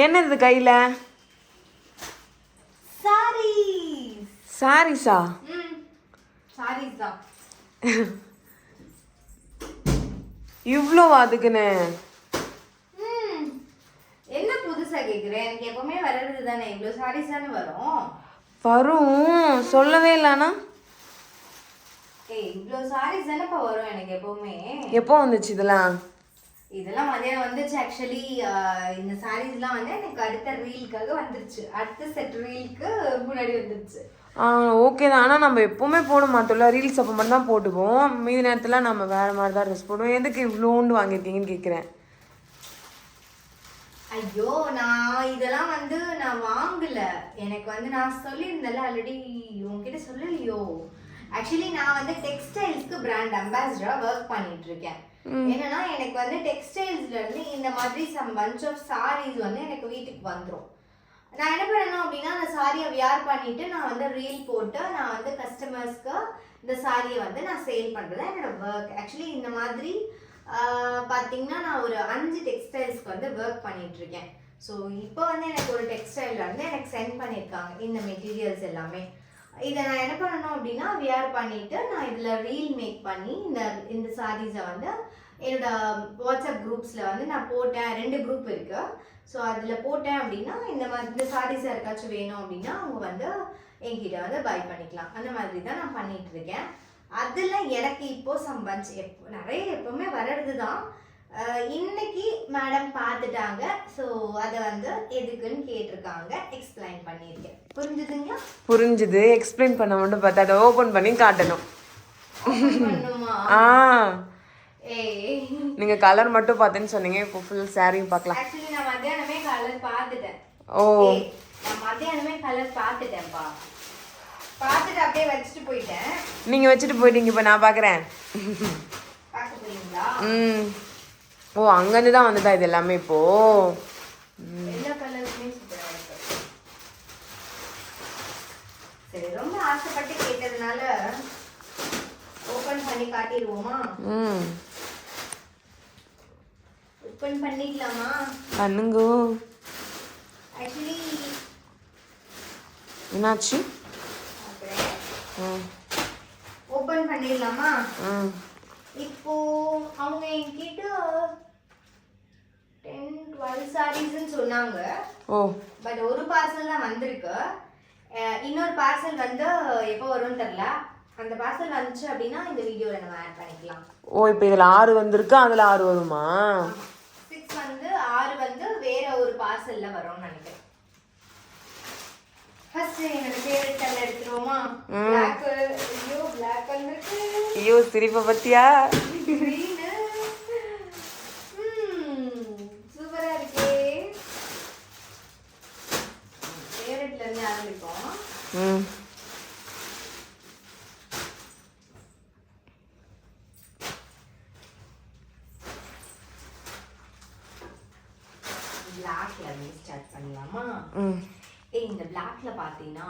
என்னது கையில? சாரீஸா? சாரீஸா? இவ்வளோ அதுக்குன்னு என்ன புதுசா கேக்குறேன்? எனக்கு எப்பவுமே வர்றது தானே, இவ்வளோ சாரீஸ் தானே வரும். வரும், சொல்லவே இல்லைனா? இவ்வளோ சாரீஸ் தானேப்பா வரும் எனக்கு எப்பவுமே. எப்போ வந்துச்சு இதெல்லாம்? இதெல்லாம் மதியானம் வந்துச்சு. ஆக்சுவலி இந்த சாரீஸ்லாம் வந்து எனக்கு அடுத்த ரீலுக்காக வந்துருச்சு. அடுத்த செட் ரீலுக்கு முன்னாடி வந்துருச்சு. ஓகே தான். ஆனால் நம்ம எப்போவுமே போட மாட்டோம்ல, ரீல்ஸ் அப்போ மட்டும் தான் போட்டுப்போம். மீதி நேரத்தில் நம்ம வேறு மாதிரி தான் ட்ரெஸ் போடுவோம். எதுக்கு இவ்வளோண்டு வாங்கியிருக்கீங்கன்னு கேட்குறேன். ஐயோ, நான் இதெல்லாம் வந்து நான் வாங்கல. எனக்கு வந்து நான் சொல்லியிருந்தேன்ல ஆல்ரெடி, உங்ககிட்ட சொல்லலையோ? ஆக்சுவலி நான் வந்து டெக்ஸ்டைல்ஸ்க்கு பிராண்ட் அம்பாசிடரா ஒர்க் பண்ணிட்டு இருக்கேன். என்னன்னா எனக்கு வந்து டெக்ஸ்டைல்ஸ்ல இருந்து இந்த மாதிரி சம் பஞ்ச் ஆஃப் சாரீஸ் வந்து எனக்கு வீட்டுக்கு வந்துடும். நான் என்ன பண்ணணும் அப்படின்னா, அந்த சாரியை வியர் பண்ணிட்டு நான் வந்து ரீல் போட்டு நான் வந்து கஸ்டமர்ஸ்க்கு இந்த சாரியை வந்து நான் சேல் பண்றது என்னோட ஒர்க். ஆக்சுவலி இந்த மாதிரி பார்த்தீங்கன்னா நான் ஒரு 5 டெக்ஸ்டைல்ஸ்க்கு வந்து ஒர்க் பண்ணிட்டு இருக்கேன். ஸோ இப்போ வந்து எனக்கு ஒரு டெக்ஸ்டைல்ல வந்து எனக்கு சென்ட் பண்ணியிருக்காங்க இந்த மெட்டீரியல்ஸ் எல்லாமே. இதை நான் என்ன பண்ணணும் அப்படின்னா, வியர் பண்ணிட்டு நான் இதில் ரீல் மேக் பண்ணி இந்த சாரீஸை வந்து என்னோட வாட்ஸ்அப் குரூப்ஸில் வந்து நான் போட்டேன். 2 குரூப் இருக்கு. ஸோ அதில் போட்டேன் அப்படின்னா இந்த மாதிரி இந்த சாரீஸ் யாருக்காச்சும் வேணும் அப்படின்னா அவங்க வந்து என்கிட்ட வந்து பை பண்ணிக்கலாம். அந்த மாதிரி தான் நான் பண்ணிட்டு இருக்கேன். அதில் எனக்கு இப்போ சம்பஞ்ச் நிறைய எப்பவுமே வர்றது தான். இன்னைக்கு மேடம் பார்த்துட்டாங்க. ஸோ அதை வந்து எதுக்குன்னு கேட்டிருக்காங்க. எக்ஸ்பிளைன் பண்ணியிருக்கேன். புரிஞ்சுதுங்களா? புரிஞ்சுது. எக்ஸ்பிளைன் பண்ண மட்டும் பார்த்தா அதை ஓப்பன் பண்ணி காட்டணும். நீங்க கலர் மட்டும் பார்த்தேன்னு சொன்னீங்க. இப்போ ஃபுல் சாரியும் பார்க்கலாம். ஆக்சுவலி நான் மத்தியானமே கலர் பார்த்துட்டேன். நான் மத்தியானமே கலர் பார்த்துட்டேன்ப்பா. பார்த்துட்டு அப்படியே வச்சுட்டு போயிட்டேன். நீங்க வச்சுட்டு போயிட்டீங்க. இப்போ நான் பார்க்குறேன். பார்க்க போறீங்களா? ஓ, அங்கேருந்து தான் வந்துட்டா இது எல்லாமே இப்போ. எல்லா கலருமே சூப்பரா இருக்கு. சரி, ரொம்ப ஆசைப்பட்டு கேட்டதுனால ஓபன் பண்ணி காட்டிடுவோமா? ஓபன் பண்ணிடலாமா? பண்ணுங்க. ஆக்சுவலி என்னாச்சு? ஓபன் பண்ணிடலாமா? இப்போ அவங்க என்கிட்ட 10-12 சாரீஸ்ன்னு சொன்னாங்க. பட் ஒரு பார்சல் தான் வந்திருக்கு. இன்னொரு பார்சல் வந்து எப்போ வரும்னு தெரியல. அந்த பார்சல் வந்துச்சு அப்படின்னா இந்த வீடியோவில் நம்ம ஆட் பண்ணிக்கலாம். இப்போ இதில் 6 வந்திருக்கு, அதில் 6 வருமா? 6 வந்து 6 வந்து வேற ஒரு பார்சல்ல வரும்னு நினைக்கிறேன். ஃபர்ஸ்ட் என்னோட ஃபேவரட் கலர் எடுத்துருவோமா? Black. ஐயோ, Black கலருக்கு. ஐயோ, சிரிப்பை பத்தியா? Green. சூப்பரா இருக்கே. ஃபேவரட்ல இருந்து ஆரம்பிப்போம். Blackல இருந்து ஸ்டார்ட் பண்ணலாமா? இந்த பிளாக்ல பாத்தீங்கன்னா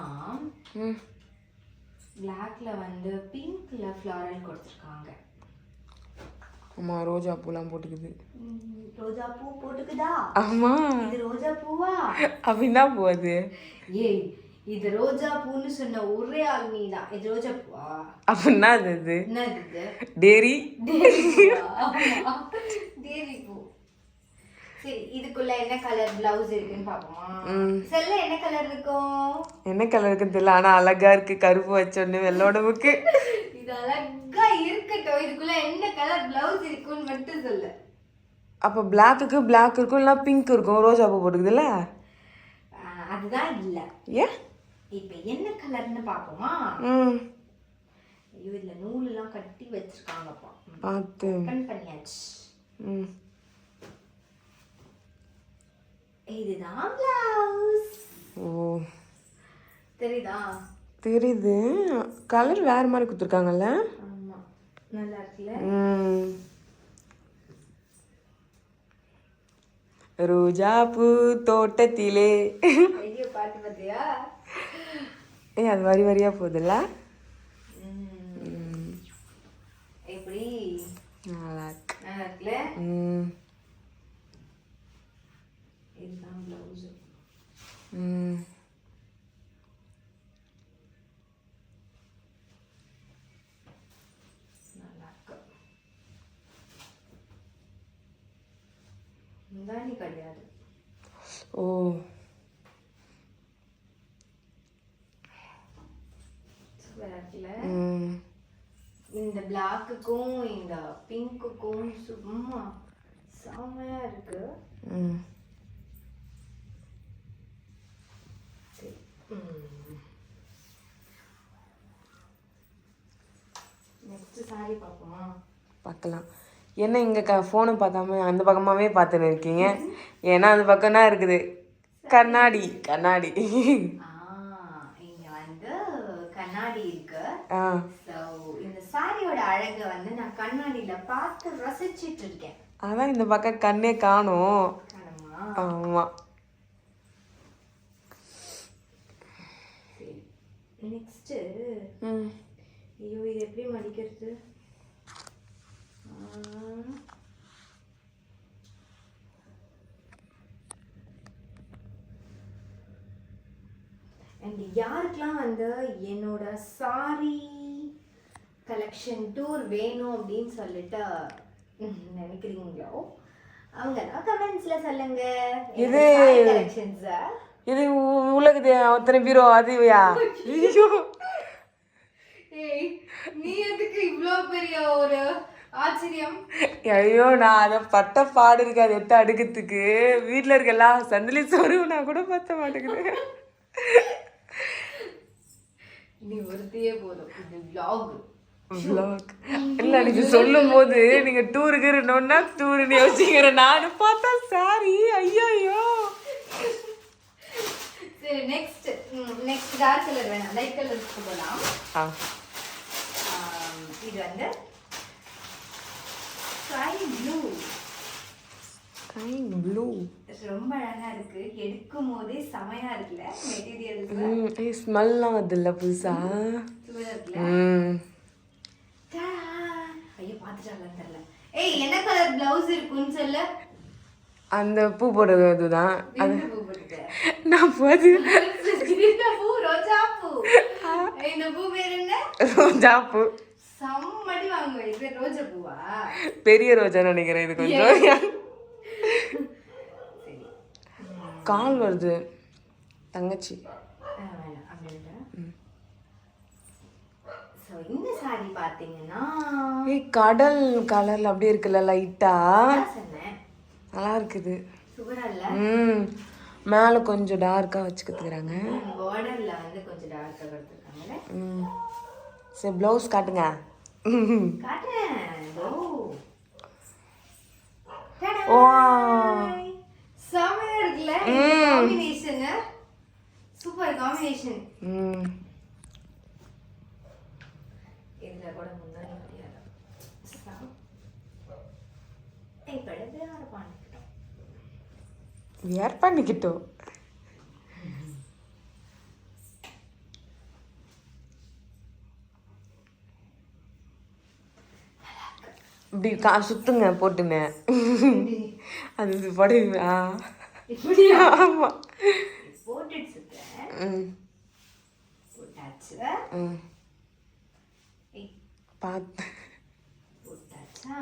பிளாக்ல வந்து பிங்க்ல ஃப்ளாரல் கொடுத்துருக்காங்க. ஆமா, ரோஜா பூலாம் போட்டுக்குது. ரோஜா பூ போட்டுக்குதா? ஆமா. இது ரோஜா பூவா? அப்படின்னா போகுது. ஏய், இது ரோஜா பூன்னு சொன்ன ஒரே ஆள் நீதான். இது ரோஜா பூவா? அப்படின்னா அது என்னது? டேரி. டேரி பூ. சரி, இதுக்குள்ள என்ன கலர் பிளவுஸ் இருக்குன்னு பாப்போமா? செல்ல என்ன கலர் இருக்கும்? என்ன கலர் இருக்குன்னு தெரியல, ஆனா அழகா இருக்கு. கருப்பு வச்சோன்னு வெள்ளோட புக்கு. இது அழகா இருக்கட்டும். இதுக்குள்ள என்ன கலர் பிளவுஸ் இருக்குன்னு மட்டும் சொல்லு. அப்ப பிளாக்குக்கு பிளாக் இருக்கும், இல்ல பிங்க் இருக்கும். ரோஜா பூ போட்டுக்குதுல்ல, அதுதான் இல்ல. ஏன் இப்ப என்ன கலர்னு பாப்போமா? ஐயோ, இதுல நூல் எல்லாம் கட்டி வச்சிருக்காங்கப்பா. பார்த்து ஓபன் பண்ணியாச்சு. இதுதான் பிளவுஸ். தெரியுதா? தெரியுது. கலர் வேற மாதிரி கொடுத்துருக்காங்கல்ல. ஆமா, நல்லா இருக்குல்ல? ரோஜா பூ தோட்டத்திலே. ஐயோ பாட்டு பார்த்தியா? ஏய் அது வரி வரியா போகுதுல்ல. எப்படி நல்லா இருக்கு. நல்லா இருக்குல்ல? இதுதான் பிளவுஸ். நல்லா இருக்கு. முந்தானி கிடையாது. ஓ சூப்பரா இருக்குல்ல? இந்த பிளாக்குக்கும் இந்த பிங்க்குக்கும் சும்மா செம்மையா இருக்கு. நெக்ஸ்ட் சாரி பார்ப்போமா? பார்க்கலாம். என்ன இங்கே ஃபோனை பார்க்காம அந்த பக்கமாகவே பார்த்துன்னு இருக்கீங்க? ஏன்னா அந்த பக்கம் தான் இருக்குது கண்ணாடி. கண்ணாடி இங்க வந்து கண்ணாடி இருக்கு. ஆ இந்த சாரியோட அழகை வந்து நான் கண்ணாடியில பார்த்து ரசிச்சிட்டு இருக்கேன். அதான் இந்த பக்கம் கண்ணே காணும். ஆமா நெக்ஸ்ட் ஐயோ இது எப்படி மடிக்கிறது? அண்ட் யாருக்கெல்லாம் வந்து என்னோட சாரி கலெக்ஷன் டூர் வேணும் அப்படின்னு சொல்லிட்டு நினைக்கிறீங்களோ அவங்கெல்லாம் கமெண்ட்ஸ்ல சொல்லுங்க. இது கலெக்ஷன்ஸ் இது உலகுது அத்தனை பீரோ அதுவையா? ஏய் நீ எதுக்கு இவ்ளோ பெரிய ஒரு ஆச்சரியம்? ஐயோ நான் அதை பட்ட பாடு இருக்கு அதை எடுத்து அடுக்கிறதுக்கு. வீட்டில் இருக்க எல்லா சந்திலி சோறு நான் கூட பத்த மாட்டேங்குது. நீ ஒருத்தையே போதும். இது vlog. இல்லை நீங்க சொல்லும் போது நீங்க டூருக்கு இருந்தோம்னா டூருன்னு யோசிக்கிற நானும் பார்த்தா சாரி. ஐயோ சரி நெக்ஸ்ட் டார்க் கலர் வேணாம், லைட் கலருக்கு போகலாம். இது வந்து ஸ்கை ப்ளூ. ஸ்கை ப்ளூ ரொம்ப அழகா இருக்கு. எடுக்கும் போதே செமையா இருக்குல்ல மெட்டீரியல்ஸ். ஸ்மெல்லாம் வருதுல்ல புதுசா. சூப்பரா இருக்குல்ல? ஐயோ பாத்துட்டாங்கன்னு தெரியல. ஏய் என்ன கலர் பிளவுஸ் இருக்குன்னு சொல்லு. அந்த பூ போடுறது அதுதான். அது பூ போடுறது நான் போது பூ ரோஜா பூ. இந்த பூ பேர் என்ன? ரோஜா பூ. சம்மடி வாங்க. இது ரோஜா பூவா? பெரிய ரோஜா நினைக்கிறேன். இது கொஞ்சம் கால் வருது தங்கச்சி. இந்த சாரி பாத்தீங்கன்னா கடல் கலர்ல அப்படியே இருக்குல்ல லைட்டா. சொன்னேன் நல்லா இருக்குது. சூப்பரா இல்ல? மேல கொஞ்சம் டார்க்கா வச்சுக்கிறாங்க. பார்டர்ல வந்து கொஞ்சம் டார்க்கா கொடுத்திருக்காங்க. சரி ப்ளவுஸ் காட்டுங்க. காட்டுறேன். ஓ செமையா இருக்குல்ல காம்பினேஷன்? Super combination. இதுல கூட முன்னாடி முடியாது. வேர் பண்ணிக்கிட்டோம். இப்படி சுத்துங்க போட்டுங்க. அது படு. ஆமா போட்டுட்டு சுத்துறேன். போட்டாச்சு. பார்த்து போட்டாச்சா?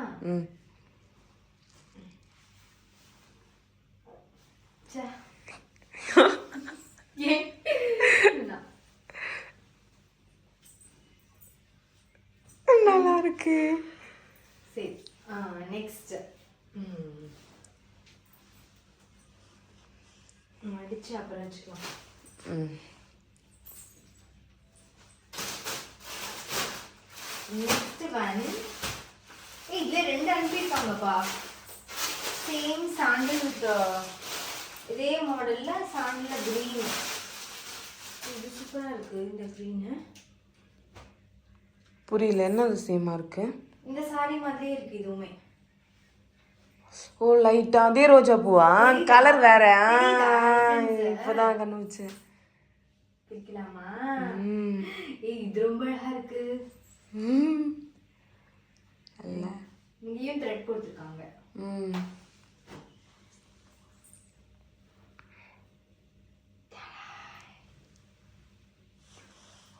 நல்லா இருக்கு. சரி நெக்ஸ்ட் மடிச்சு அப்புறம் வச்சுக்கலாம். Next one. இதுல ரெண்டு அனுப்பியிருக்காங்கப்பா. சேம் சாண்டல் வித் இதே மாடல்ல சாண்டல் கிரீன். இது சூப்பரா இருக்கு இந்த கிரீன். புரியல என்ன அது சேமா இருக்கு? இந்த சாரி மாதிரியே இருக்கு இதுவுமே. ஓ லைட்டா அதே ரோஜா பூவா கலர் வேற தெரியுதா difference? இப்பதான் கண்டுபிடிச்சேன். பிரிக்கலாமா? ம் ஏய் இது ரொம்ப அழகா இருக்கு. ம் அல்ல இங்கேயும் த்ரெட் கொடுத்துருக்காங்க. ம்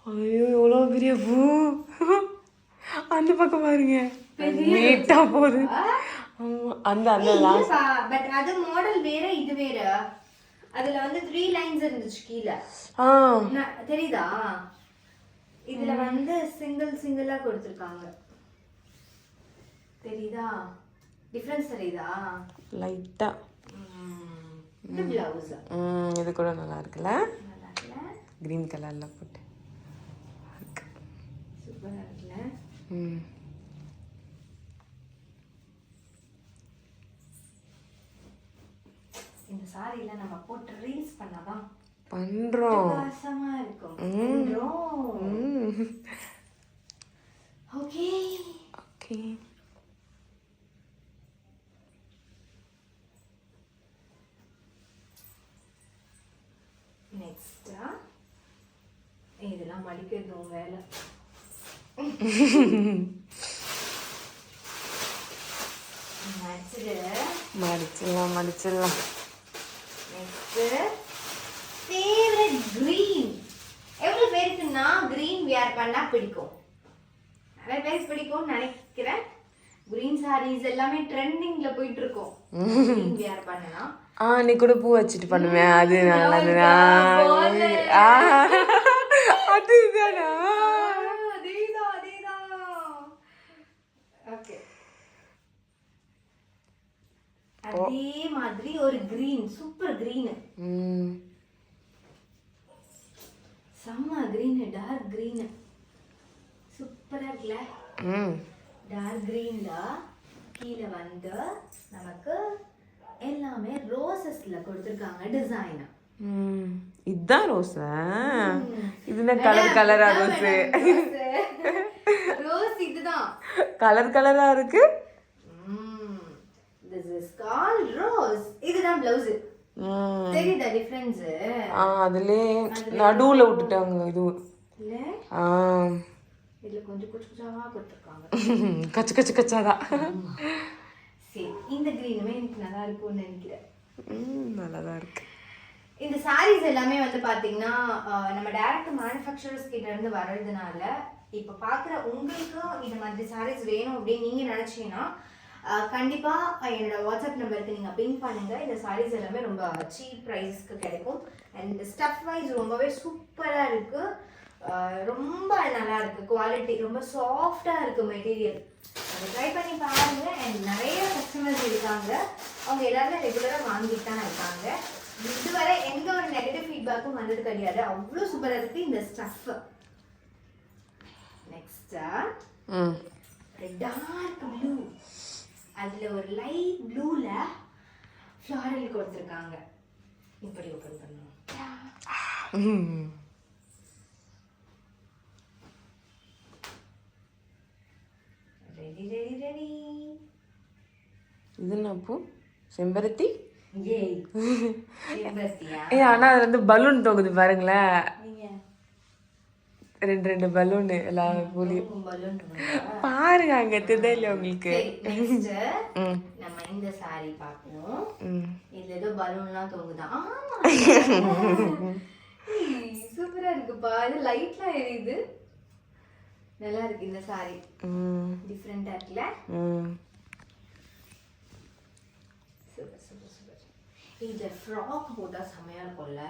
ஐயோ எவ்வளோ பெரிய பூ. அந்த பக்கம் பாருங்க நீட்டா போகுது. ஆமா அந்த அந்த லாஸ்ட் பட் அது மாடல் வேற இது வேற. அதுல வந்து 3 லைன்ஸ் இருந்துச்சு கீழ. தெரியுதா? இதுல வந்து சிங்கிளா கொடுத்திருக்காங்க. தெரியுதா? டிஃபரன்ஸ் தெரியுதா? லைட்டா. இது பிளவுஸ். இது கூட நல்லா இருக்குல்ல? நல்லா இருக்குல? கிரீன் கலர்ல போட்டு சூப்பரா இருக்குல? இந்த சாரில நம்ம போட்டு ரீல்ஸ் பண்ணாதான் பண்றோம். பிரகாசமா இருக்கும். பண்றோம். ஓகே ஓகே நெக்ஸ்ட் இதெல்லாம் மடிக்கிறதும் வேலை. மடிச்சிடலாம். Next favourite green. எவ்வளவு பேருக்குன்னா கிரீன் வியர் பண்ணா பிடிக்கும்? நிறைய பேருக்கு பிடிக்கும்னு நினைக்கிறேன். கிரீன் சாரீஸ் எல்லாமே ட்ரெண்டிங்ல போயிட்டு இருக்கோம். கிரீன் வியர் பண்ணனா நீ கூட பூ வச்சுட்டு பண்ணுவேன். அது நல்லதுனா அதுதானா? அதேதான். ஓகே அதே மாதிரி ஒரு கிரீன் சூப்பர் கிரீன். செம்ம கிரீன் டார்க் கிரீன் சூப்பரா இருக்குல்ல? டார்க் கிரீன்ல கீழ வந்து நமக்கு எல்லாமே ரோசஸ்ல கொடுத்திருக்காங்க டிசைன். இதுதான் ரோஸ். இதுதான் கலரா ரோஸ். ரோஸ் இதுதான் கலரா இருக்கு. this is called rose. இதுதான் ப்ளவுஸ். தெரியுதா டிஃபரன்ஸ்? அதுல நடுவுல விட்டுட்டாங்க இது இல்ல? இதுல கொஞ்சம் குச்சா கொடுத்திருக்காங்க. கச்சாதான். சரி இந்த கிரீனுமே எனக்கு நல்லா இருக்கும்னு நினைக்கிறேன். நல்லாதான் இருக்கு. இந்த சாரீஸ் எல்லாமே வந்து பாத்தீங்கன்னா நம்ம டைரக்ட் மேனுஃபேக்சரர்ஸ் கிட்ட இருந்து வர்றதுனால இப்ப பாக்குற உங்களுக்கு இந்த மாதிரி சாரீஸ் வேணும் அப்படின்னு நீங்க நினைச்சீங்கன்னா கண்டிப்பா என்னோட வாட்ஸ்அப் நம்பருக்கு நீங்க பின் பண்ணுங்க. இந்த சாரீஸ் எல்லாமே ரொம்ப சீப் ப்ரைஸ்க்கு கிடைக்கும். அண்ட் ஸ்டஃப் வைஸ் ரொம்பவே சூப்பரா இருக்கு. ரொம்ப நல்லா இருக்கு. குவாலிட்டி ரொம்ப சாஃப்டா இருக்கு. மெட்டீரியல் அதை ட்ரை பண்ணி பாருங்க. அண்ட் நிறைய கஸ்டமர்ஸ் இருக்காங்க. அவங்க எல்லாருமே ரெகுலரா வாங்கிட்டு தான் இருக்காங்க. இதுவரை எந்த ஒரு நெகட்டிவ் ஃபீட்பேக்கும் வந்தது கிடையாது. அவ்வளோ சூப்பரா இருக்கு இந்த ஸ்டஃப். Next dark blue. அதுல ஒரு லைட் ப்ளூல ஃப்ளாரல் கொடுத்திருக்காங்க. இப்படி ஓபன் பண்ணுவோம். ரெடி. இது என்ன பூ? செம்பருத்தி. செம்பருத்தியா? ஆனா அது வந்து பலூன் தொங்குது பாருங்களேன். ரெண்டு பலூன் எல்லாம் பாருங்க அங்க தெரியல உங்களுக்கு. நம்ம இந்த சாரி பார்ப்போம். இதுல ஏதோ பலூன்லாம் தொங்குதா? சூப்பரா இருக்குப்பா. இது லைட்ல எரியுது. நல்லா இருக்கு இந்த சாரி. டிஃபரெண்டா இருக்குல்ல? சூப்பர். இந்த ஃப்ராக் போட்டா செமையா இருக்கும்ல?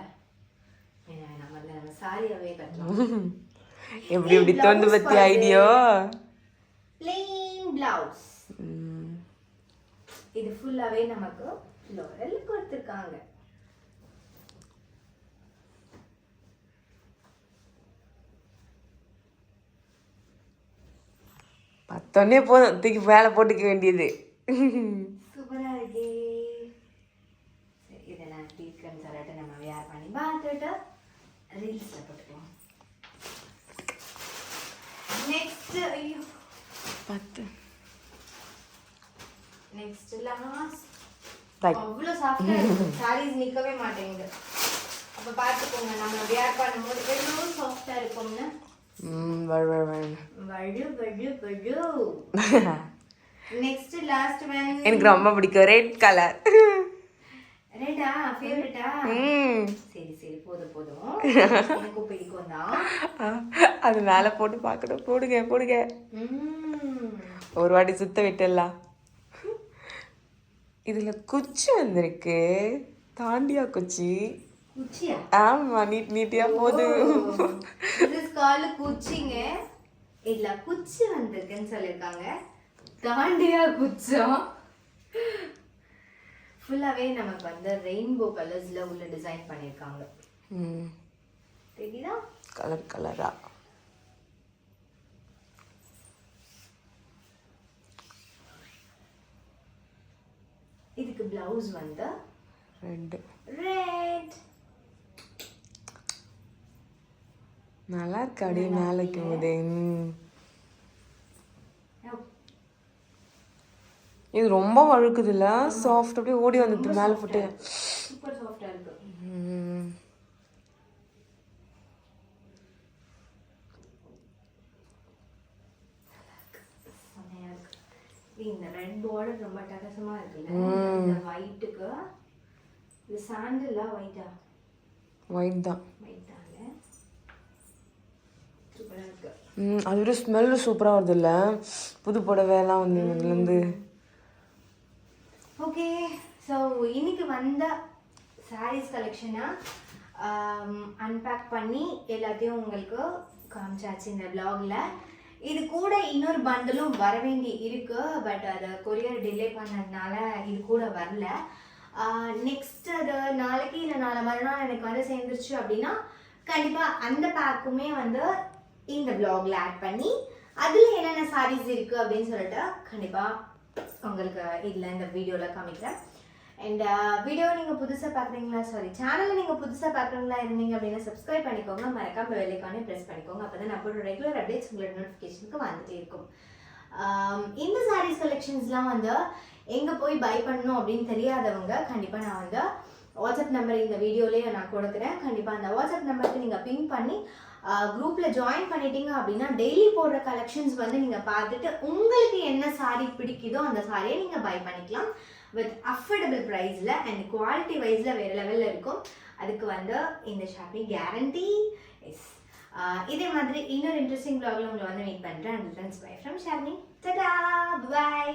நம்ம சாரியாவே கட்டலாம். எப்படி தோண்டு பத்தி ஐடியா. Plain blouse. இது ஃபுல்லாவே நமக்கு ஃப்ளோரல் கொடுத்திருக்காங்க. பத்தொன்னே போதும் தூக்கி வேலை போட்டுக்க வேண்டியது. சூப்பரா இருக்கே. சரி இதெல்லாம் எப்படி இருக்குன்னு சொல்லிட்டு நம்ம வியர் பண்ணி பார்த்துட்டு ரீல்ஸ்ல போட்டுக்கலாம். Next next last Right. அவ்வளோ சாஃப்டா இருக்கு சாரீஸ் நிக்கவே மாட்டேங்குது அப்ப பாத்துக்கோங்க நம்ம வியர் பண்ணும்போது எவ்வளவு சாஃப்டா இருக்கும்னு வழு நெக்ஸ்ட் லாஸ்ட் ஒன் எனக்கு ரொம்ப பிடிக்கும் ரெட் கலர். ரெட்டா ஃபேவரட்டா சரி சரி போதும் எனக்கும் பிடிக்கும் தான். அது மேலே போட்டு பார்க்கணும். போடுங்க ஒரு வாட்டி சுத்த விட்டுடலாம். இதுல குச்சி வந்திருக்கு, தாண்டியா குச்சி. குச்சியா? ஆமா, நீட்டியா போகுது. இது கால் குச்சிங்க. இல்ல குச்சி வந்திருக்குன்னு சொல்லிருக்காங்க. தாண்டியா குச்சா? ஃபுல்லாவே நமக்கு வந்து ரெயின்போ கலர்ஸ்ல உள்ள டிசைன் பண்ணிருக்காங்க. தெரியுதா? கலரா இதுக்கு பிளவுஸ் வந்து ரெட். நல்லா இருக்கு. அப்படியே மேலே வைக்கும்போது இது ரொம்ப வழுக்குது இல்ல, சாஃப்ட். அப்படியே ஓடி வந்துட்டு மேலே போட்டு சூப்பர் சாஃப்டா இருக்கு. இந்த ரெட் பார்டர் ரொம்ப டகசமா இருக்குல்ல, இந்த ஒயிட்டுக்கு. இது சாண்டலா ஒயிட்டா? ஒயிட் தான். சூப்பரா இருக்கு. அது ஒரு ஸ்மெல்லு சூப்பரா வருது இல்ல, புது புடவை எல்லாம் வந்து இதுலேருந்து. ஓகே, ஸோ இன்னைக்கு வந்த சாரீஸ் கலெக்ஷனை அன்பேக் பண்ணி எல்லாத்தையும் உங்களுக்கு காமிச்சாச்சு இந்த vlogல. இது கூட இன்னொரு பண்டலும் வர வேண்டி இருக்கு, பட் அதை கொரியர் டிலே பண்ணதுனால இது கூட வரல. நெக்ஸ்ட் அது நாளைக்கு இல்லை நாளை மறுநாள் எனக்கு வந்து சேர்ந்துருச்சு அப்படின்னா கண்டிப்பாக அந்த பேக்குமே வந்து இந்த vlogல ஆட் பண்ணி அதில் என்னென்ன சாரீஸ் இருக்குது அப்படின்னு சொல்லிட்டு கண்டிப்பாக உங்களுக்கு இதில் இந்த வீடியோவில் காமிக்கிறேன். அண்ட் வீடியோ நீங்கள் புதுசாக பார்க்குறீங்களா, சேனலை நீங்கள் புதுசாக பார்க்குறீங்களா இருந்தீங்க அப்படின்னா சப்ஸ்கிரைப் பண்ணிக்கோங்க, மறக்காம பெல் ஐகானை ப்ரெஸ் பண்ணிக்கோங்க. அப்போ தான் நான் போடுற ரெகுலர் அப்டேட்ஸ் உங்களோட நோட்டிஃபிகேஷனுக்கு வந்துட்டே இருக்கும். இந்த சாரீஸ் கலெக்ஷன்ஸ்லாம் வந்து எங்கே போய் பை பண்ணணும் அப்படின்னு தெரியாதவங்க கண்டிப்பாக நான் வந்து வாட்ஸ்அப் நம்பர் இந்த வீடியோலேயே நான் கொடுக்குறேன். கண்டிப்பாக அந்த வாட்ஸ்அப் நம்பருக்கு நீங்கள் பிங் பண்ணி குரூப்பில் ஜாயின் பண்ணிட்டீங்க அப்படின்னா டெய்லி போடுற கலெக்ஷன்ஸ் வந்து நீங்கள் பார்த்துட்டு உங்களுக்கு என்ன சாரீ பிடிக்குதோ அந்த சாரியை நீங்கள் பை பண்ணிக்கலாம். வித் அஃபோர்டபுள் ப்ரைஸில் அண்ட் குவாலிட்டி வைஸில் வேறு லெவலில் இருக்கும். அதுக்கு வந்து இந்த ஷாப்பிங் கேரண்டி. எஸ், இதே மாதிரி இன்னொரு இன்ட்ரெஸ்டிங் vlogல உங்களை வந்து மீட் பண்ணுறேன். And friends by from Shalini. டடா, பை.